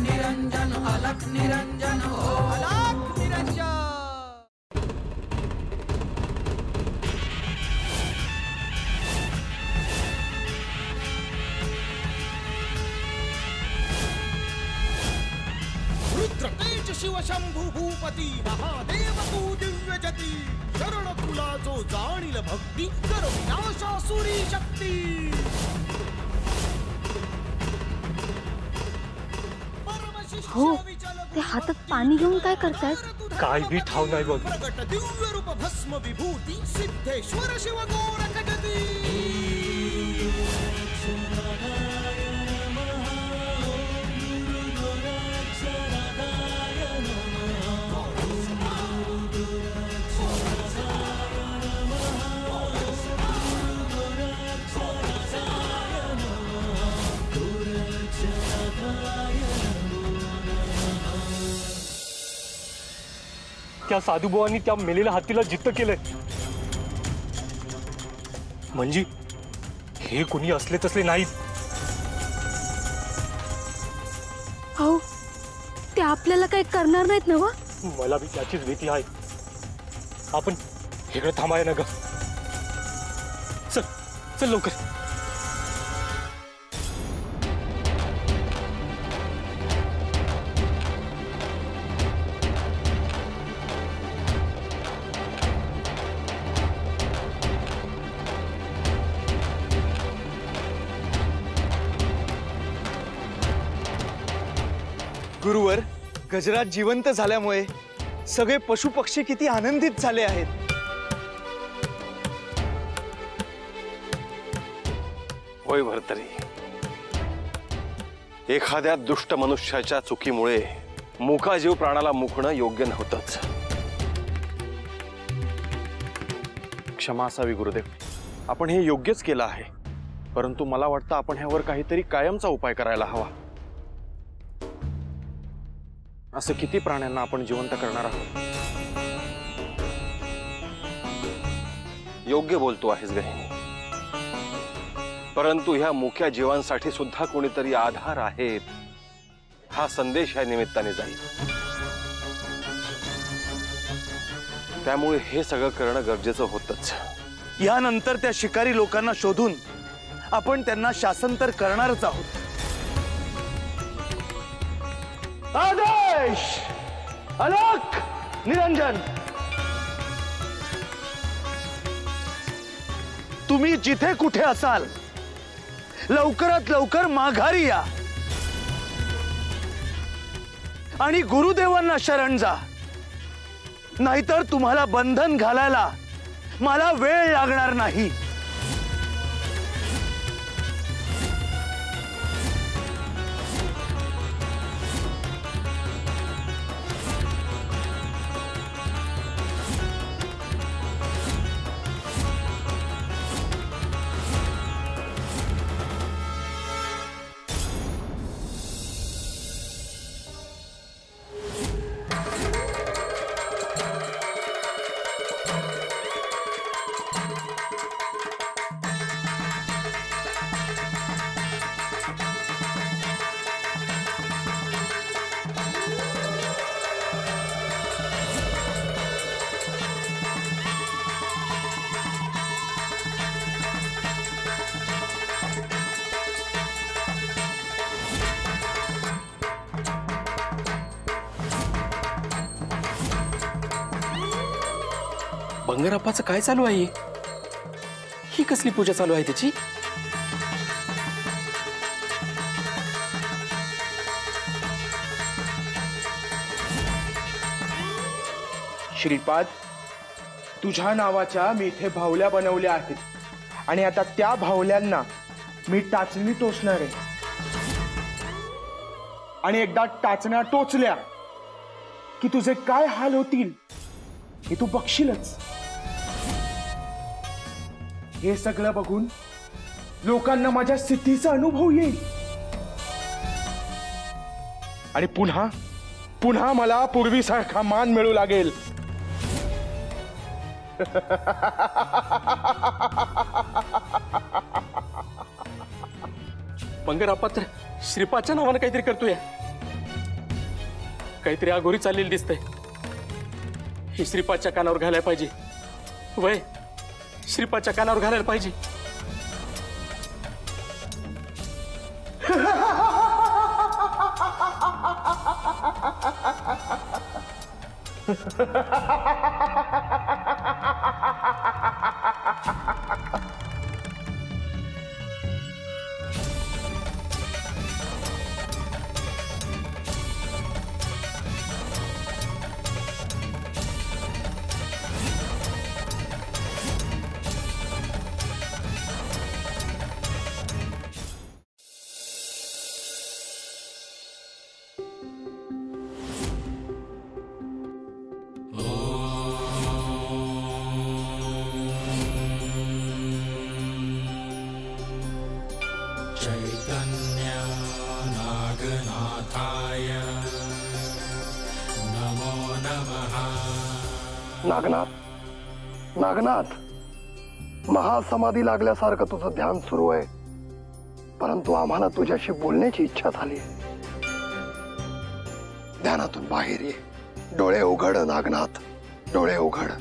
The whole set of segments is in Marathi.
निरंजन अलख निरंजन हो अलख निरंजन। रुद्र तेज शिव शंभु भूपती महादेव तू दिव्य जती शरण तुला जो जाणील भक्ती कर विनाशासुरी शक्ती। हो ते हातात पाणी घेऊन काय करतायत? काय बी ठाव नाही बघ। प्रगट दिव्य रूप भस्म विभूती सिद्धेश्वर शिव गोरखजती। त्या साधुभावांनी त्या मेलेल्या हत्तीला जिद्द केलंय म्हणजे हे कोणी असले तसले नाहीत। हो ते आपल्याला काही करणार नाहीत ना? वा मला बी त्याचीच भीती आहे। आपण इकडे थांबाय ना ग। चल चल लवकर। गुरुवर, गजराज जिवंत झाल्यामुळे सगळे पशु पक्षी किती आनंदित झाले आहेत। होय भरतरी, एखाद्या दुष्ट मनुष्याच्या चुकीमुळे मुका जीव प्राणाला मुकणं योग्य नव्हतंच। क्षमा असावी गुरुदेव, आपण हे योग्यच केलं आहे, परंतु मला वाटतं आपण ह्यावर काहीतरी कायमचा उपाय करायला हवा। असं किती प्राण्यांना आपण जिवंत करणार आहोत? योग्य बोलतो आहेस गहिनी, परंतु ह्या मुक्या जीवांसाठी सुद्धा कोणीतरी आधार आहेत हा संदेश ह्या निमित्ताने जाईल। त्यामुळे हे सगळं करणं गरजेचं होतच। यानंतर त्या शिकारी लोकांना शोधून आपण त्यांना शासनतर करणारच आहोत। आदेश अलख निरंजन, तुम्ही जिथे कुठे असाल लवकरात लवकर माघारी या आणि गुरुदेवांना शरण जा, नाहीतर तुम्हाला बंधन घालायला मला वेळ लागणार नाही। बंगरप्पाचं काय चालू आहे? ही कसली पूजा चालू आहे त्याची? श्रीपाद, तुझ्या नावाच्या मी इथे भावल्या बनवल्या आहेत आणि आता त्या भावल्यांना मी टाचणी टोचणार आहे आणि एकदा टाचण्या टोचल्या की तुझे काय हाल होतील हे तू बघशीलच। हे सगळं बघून लोकांना माझ्या स्थितीचा अनुभव येईल आणि पुन्हा पुन्हा मला पूर्वीसारखा मान मिळू लागेल। बंगरप्पा तर श्रीपादच्या नावानं काहीतरी करतोय। काहीतरी आगोरी चाललेली दिसतंय. हे श्रीपादच्या कानावर घालायला पाहिजे. वय श्रीपादच्या कानावर घालायला पाहिजे. नागनाथ, नागनाथ, महासमाधी लागल्यासारखं तुझं ध्यान सुरू आहे, परंतु आम्हाला तुझ्याशी बोलण्याची इच्छा झाली. ध्यानातून बाहेर ये. डोळे उघड नागनाथ, डोळे उघड.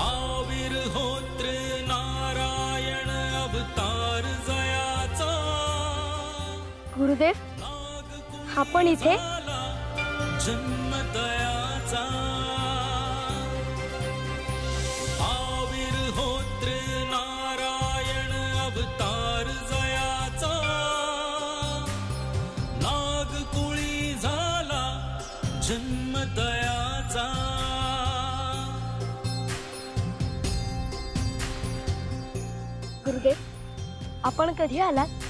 आविर्होत्र नारायण अवतार जयाचा. गुरुदेव, आपण इथे जन्म दयाचा. आविर्होत्र नारायण अवतार जयाचा. नागकुळी झाला जन्म दयाचा. गुरुदेव, आपण कधी आलात?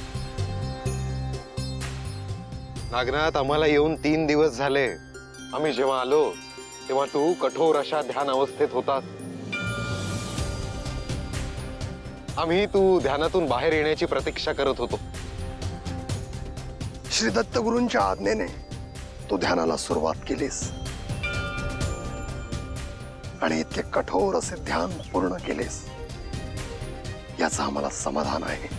नागनाथ, आम्हाला येऊन 3 दिवस झाले. आम्ही जेव्हा आलो तेव्हा तू कठोर अशा ध्यान अवस्थेत होतास. आम्ही तू ध्यानातून बाहेर येण्याची प्रतीक्षा करत होतो. श्री दत्त गुरूंच्या आज्ञेने तू ध्यानाला सुरुवात केलीस आणि इतके कठोर असे ध्यान पूर्ण केलेस, याचं आम्हाला समाधान आहे.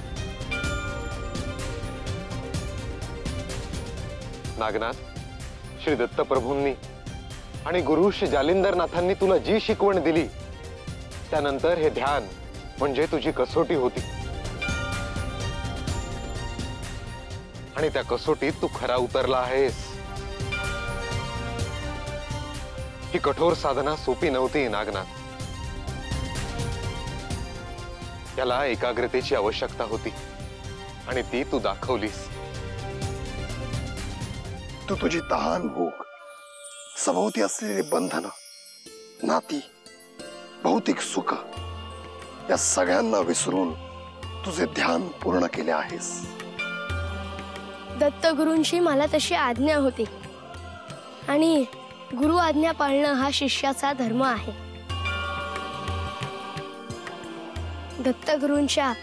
नागनाथ, श्री दत्त प्रभूंनी आणि गुरु श्री जालिंदरनाथांनी तुला जी शिकवण दिली, त्यानंतर हे ध्यान म्हणजे तुझी कसोटी होती. आणि त्या कसोटीत तू खरा उतरला आहेस. ही कठोर साधना सोपी नव्हती नागनाथ. याला एकाग्रतेची आवश्यकता होती आणि ती तू दाखवलीस. तू तुझी तहान भूक, सभोवती असलेली बंधनं, नाती, भौतिक सुख या सगळ्यांना विसरून तुझे ध्यान पूर्ण केले आहेस. दत्तगुरूंची मला तशी आज्ञा होती आणि गुरु आज्ञा पाळणं हा शिष्याचा धर्म आहे. दत्तगुरूंच्या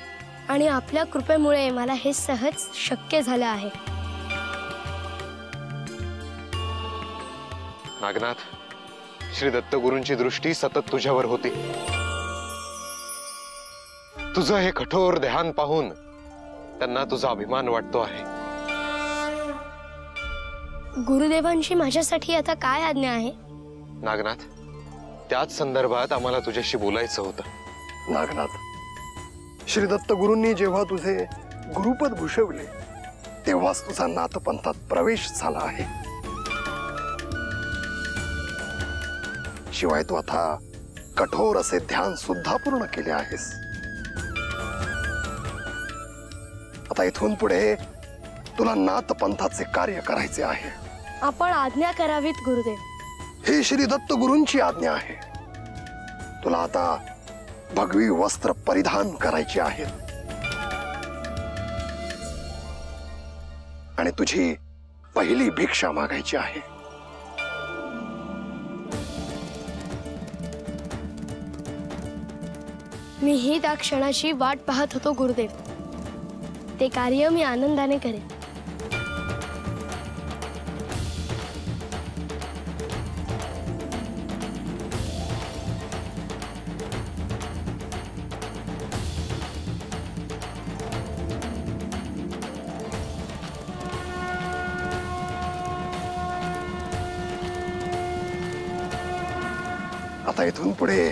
आणि आपल्या कृपेमुळे मला हे सहज शक्य झालं आहे. नागनाथ, श्री दत्त गुरूंची दृष्टी सतत तुझ्यावर होती. तुझं हे कठोर ध्यान पाहून त्यांना तुझा अभिमान वाटतो आहे. गुरुदेवांची माझ्यासाठी आता काय आज्ञा आहे? नागनाथ, त्याच संदर्भात आम्हाला तुझ्याशी बोलायचं होतं. नागनाथ, श्री दत्त गुरूंनी जेव्हा तुझे गुरुपद भूषवले तेव्हाच तुझा नाथपंथात प्रवेश झाला आहे. शिवाय तू आता कठोर असे ध्यान सुद्धा पूर्ण केले आहेस. आता इथून पुढे तुला नाथपंथाचे कार्य करायचे आहे. आपण आज्ञा करावीत गुरुदेव. ही श्री दत्त गुरूंची आज्ञा आहे. तुला आता भगवी वस्त्र परिधान करायची आहेत आणि तुझी पहिली भिक्षा मागायची आहे. मी ही त्या क्षणाची वाट पाहत होतो गुरुदेव. ते कार्य मी आनंदाने करेन. आता इथून पुढे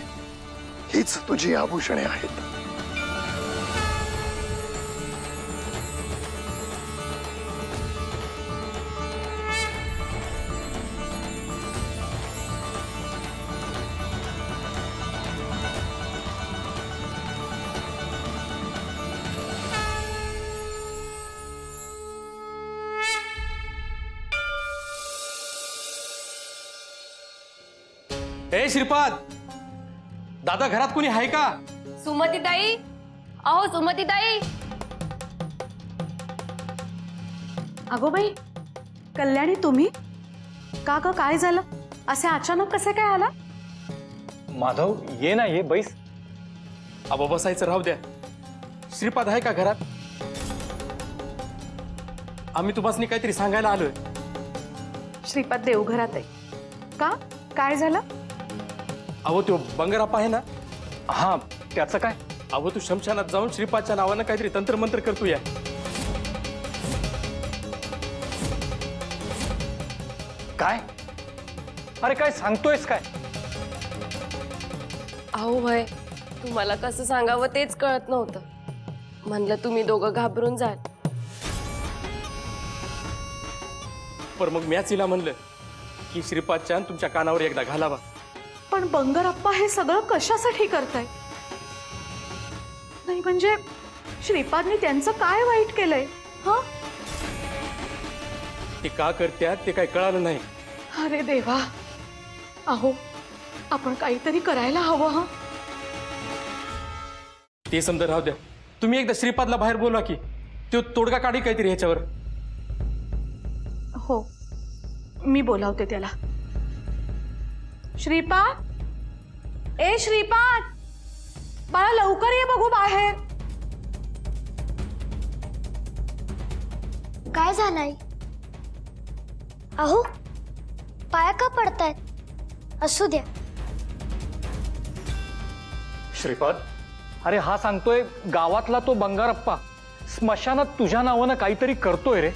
हीच तुझी आभूषणे आहेत. ए श्रीपाद, दादा घरात कोणी आहे का? सुमतीताई, अहो सुमतीताई. अगो बाई, कल्याणी तुम्ही का ग? काय झालं? असे अचानक कसे काय आला? माधव ये ना, ये बैस. अबो बसायचं राहू द्या. श्रीपाद आहे का घरात? आम्ही तुम्हाला काहीतरी सांगायला आलोय. श्रीपाद देवघरात आहे का? काय झालं? अहो तो बंगारप्पा आहे ना, हा त्याचं काय? अहो तू शमशानात जाऊन श्रीपादच्या नावानं काहीतरी तंत्रमंत्र करतो या. काय? अरे काय सांगतोयस काय? अहो वय, तुम्हाला कसं सांगावं तेच कळत नव्हतं. म्हणलं तुम्ही दोघं घाबरून जाल. पर मग मॅच हिला म्हणलं की श्रीपादच्या तुमच्या कानावर एकदा घालावा. पण बंगारप्पा हे सगळं कशासाठी करताय? नाही म्हणजे श्रीपादने त्यांचं काय वाईट केलंय? हा, ते का करत्यात ते काय कळालं नाही. अरे देवा, अहो आपण काहीतरी करायला हवं. हा, ते समजा राहू द्या. तुम्ही एकदा श्रीपादला बाहेर बोलवा की तो तोडगा काढी काहीतरी ह्याच्यावर. हो, मी बोलावते त्याला. श्रीपाद, ए श्रीपाद, बाळा लवकर ये बघू बाहेर. काय झालंय? अहो पाया का पडतायत? असू द्या. श्रीपाद, अरे हा सांगतोय गावातला तो बंगारप्पा स्मशानात तुझ्या नावानं काहीतरी करतोय रे.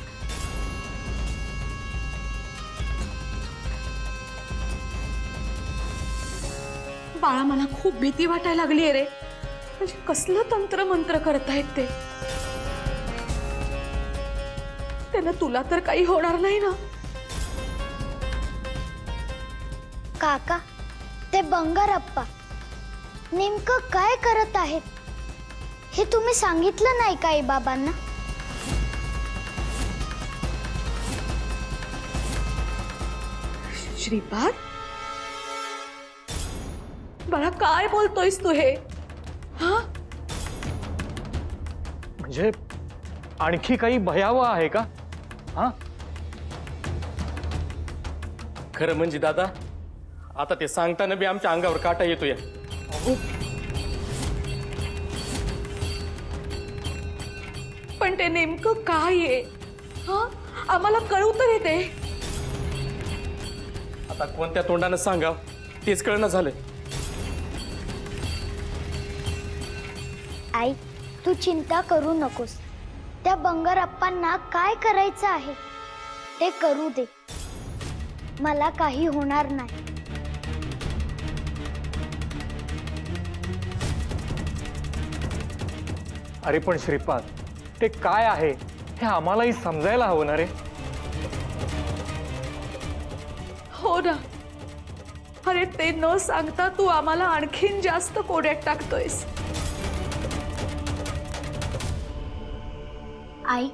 बाळा मला खूप भीती वाटायला लागली रे. म्हणजे कसलं तंत्र मंत्र करतायत ते. त्याला तुला तर काही होणार नाही ना? काका, ते बंगारप्पा नेमकं काय करत आहेत हे तुम्ही सांगितलं नाही का आई बाबांना? श्रीपाद, बाळा काय बोलतोयस तू हे? हा, म्हणजे आणखी काही भयावह आहे का? हा, खरं म्हणजे दादा, आता ते सांगताना बी आमच्या अंगावर काटा येतो या. पण ते नेमकं काय आहे? हा, आम्हाला कळू तर येते. आता कोणत्या तोंडानं सांगाव तेच कळणं झालंय. आई, तू चिंता करू नकोस. त्या बंगारप्पांना काय करायचं आहे ते करू दे. मला काही होणार नाही. अरे पण श्रीपाद, ते काय आहे हे आम्हालाही समजायला हवं ना रे. हो ना. अरे ते न सांगता तू आम्हाला आणखीन जास्त कोड्यात टाकतोयस. आई,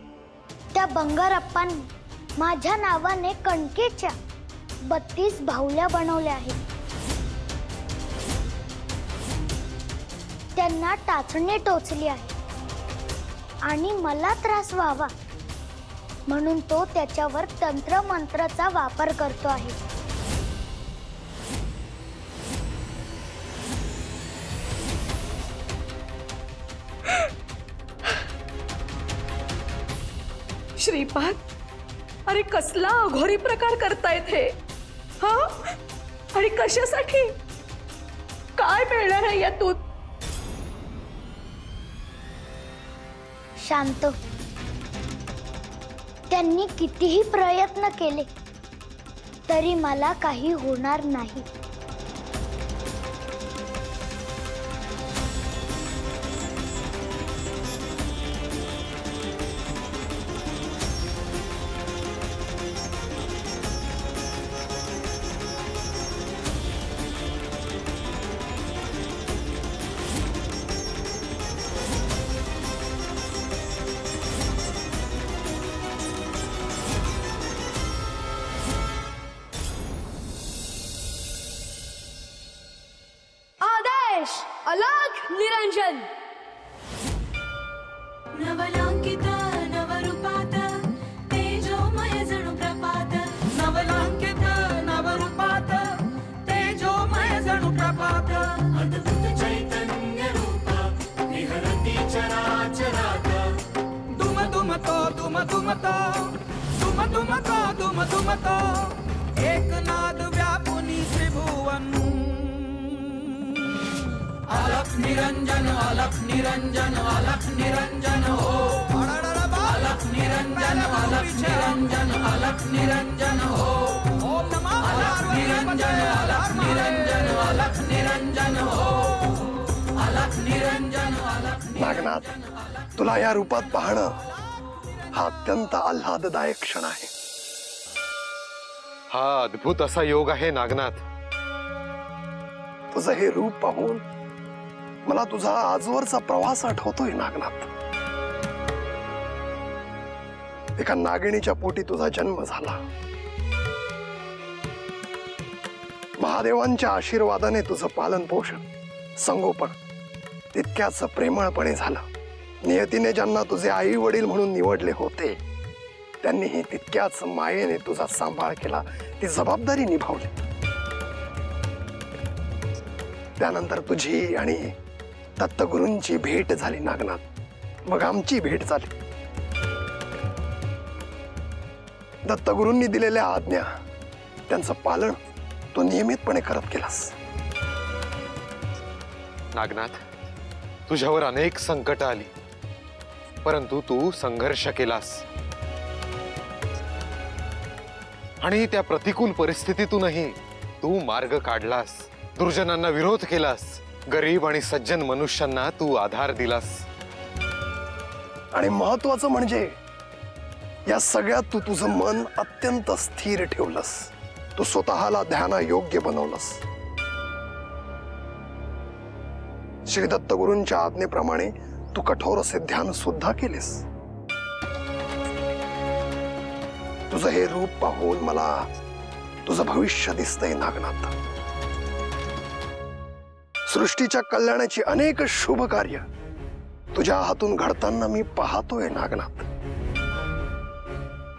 त्या बंगारप्पांनी माझ्या नावाने कणकेच्या 32 बाहुल्या बनवल्या आहेत. त्यांना टाचणी टोचली आहे आणि मला त्रास व्हावा म्हणून तो त्याच्यावर तंत्रमंत्राचा वापर करतो आहे. श्रीपाद, अरे कसला अघोरी प्रकार करतायत हे? हा, आणि कशासाठी? काय मिळणार आहे यातून? शांत. त्यांनी कितीही प्रयत्न केले तरी मला काही होणार नाही. नवलांकित नवरूपात तेजोमय जणू प्रपात नवलांकित नवरूपात तेजोमय जणू प्रपात अद्भुत चैतन्य रूप विहरती चराचरात दुम दुम तो दुम दुम तो दुम दुम तो दुम दुम तो एक नाद व्यापुनी त्रिभुवन अलख निरंजन हो अलख निरंजन हो अलख निरंजन अलख निरंजन अलख निरंजन हो अलख निरंजन अलख निरंजन हो अलख निरंजन नागनाथ, तुला या रूपात पाहणं हा अत्यंत आल्हाददायक क्षण आहे. हा अद्भुत असा योग आहे नागनाथ. तुझं हे रूप पाहून मला तुझा आजवरचा प्रवास आठवतोय नागनाथ. एका नागिणीच्या पोटी तुझा जन्म झाला. महादेवांच्या आशीर्वादाने तुझं पालन पोषण संगोपन तितक्याच प्रेमळपणे झालं. नियतीने ज्यांना तुझे आई वडील म्हणून निवडले होते त्यांनीही तितक्याच मायेने तुझा सांभाळ केला, ती जबाबदारी निभावली. त्यानंतर तुझी आणि दत्तगुरूंची भेट झाली नागनाथ. मग आमची भेट झाली. दत्तगुरूंनी दिलेल्या आज्ञा त्यांचं पालन तू नियमितपणे करत गेलास. नागनाथ, तुझ्यावर अनेक संकट आली, परंतु तू संघर्ष केलास आणि त्या प्रतिकूल परिस्थितीतूनही तू मार्ग काढलास. दुर्जनांना विरोध केलास. गरीब आणि सज्जन मनुष्यांना तू आधार दिलास. आणि महत्वाचं म्हणजे या सगळ्यात तू तुझं मन अत्यंत स्थिर ठेवलंस. तू स्वतःला ध्याना योग्य बनवलंस. श्री दत्तगुरूंच्या आज्ञेप्रमाणे तू कठोर असे ध्यान सुद्धा केलेस. तुझं हे रूप पाहून मला तुझं भविष्य दिसतंय नागनाथ. सृष्टीच्या कल्याणाची अनेक शुभ कार्य तुझ्या हातून घडताना मी पाहतोय नागनाथ.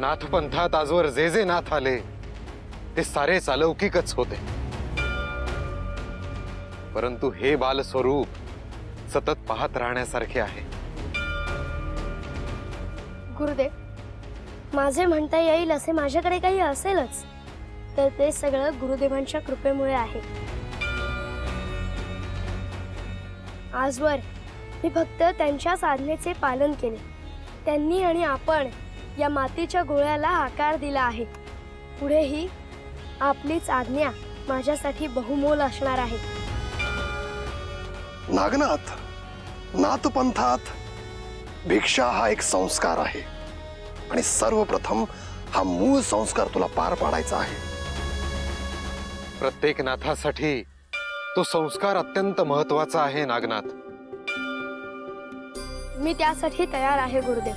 नाथपंथात आजवर जे जे नाथ आले ते सारेच अलौकिकच होते, परंतु हे बाल स्वरूप सतत पाहत राहण्यासारखे आहे. गुरुदेव, माझे म्हणता येईल असे माझ्याकडे काही असेलच तर ते सगळं गुरुदेवांच्या कृपेमुळे आहे. आजवर मी फक्त त्यांच्याच आज्ञेचे पालन केले. त्यांनी आणि आपण या मातीच्या गोळ्याला आकार दिला आहे. पुढेही आपलीच आज्ञा माझ्यासाठी बहुमोल असणार आहे. नागनाथ, नाथपंथात भिक्षा हा एक संस्कार आहे आणि सर्वप्रथम हा मूळ संस्कार तुला पार पाडायचा आहे. प्रत्येक नाथासाठी तो संस्कार अत्यंत महत्वाचा आहे नागनाथ. मी त्यासाठी तयार आहे गुरुदेव.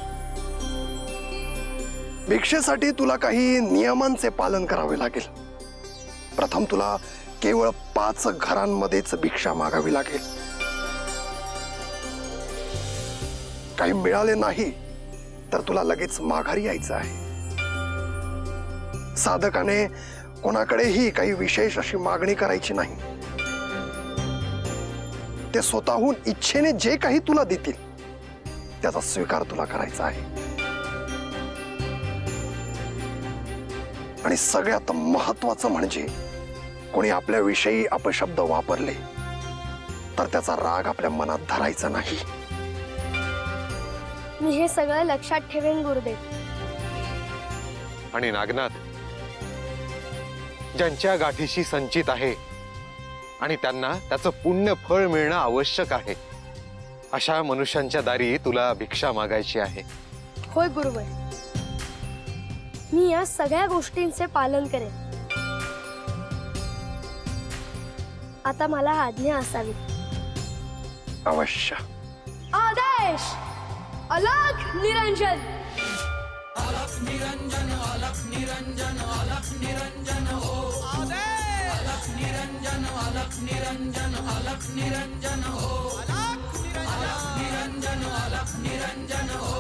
भिक्षेसाठी तुला काही नियमांचे पालन करावे लागेल. प्रथम तुला केवळ 5 घरांमध्येच भिक्षा मागावी लागेल. काही मिळाले नाही तर तुला लगेच माघारी यायचं आहे. साधकाने कोणाकडेही काही विशेष अशी मागणी करायची नाही. ते स्वतःहून इच्छेने जे काही तुला देतील त्याचा स्वीकार तुला करायचा आहे. आणि सगळ्यात महत्वाचं म्हणजे कोणी आपल्याविषयी अपशब्द वापरले तर त्याचा राग आपल्या मनात धरायचा नाही. मी हे सगळं लक्षात ठेवेन गुरुदेव. आणि नागनाथ, ज्यांच्या गाठीशी संचित आहे आणि त्यांना त्याचं पुण्य फळ मिळणं आवश्यक आहे अशा मनुष्यांच्या दारी तुला भिक्षा मागायची आहे. होय गुरुवर, मी या सगळ्या गोष्टींचे पालन करेन. आता मला आज्ञा असावी. अवश्य. आदेश. अलख निरंजन. अलख निरंजन अलख निरंजन अलख निरंजन हो आदेश. अलख निरंजन अलख निरंजन अलख निरंजन हो अलख निरंजन. निरंजन अलख निरंजन हो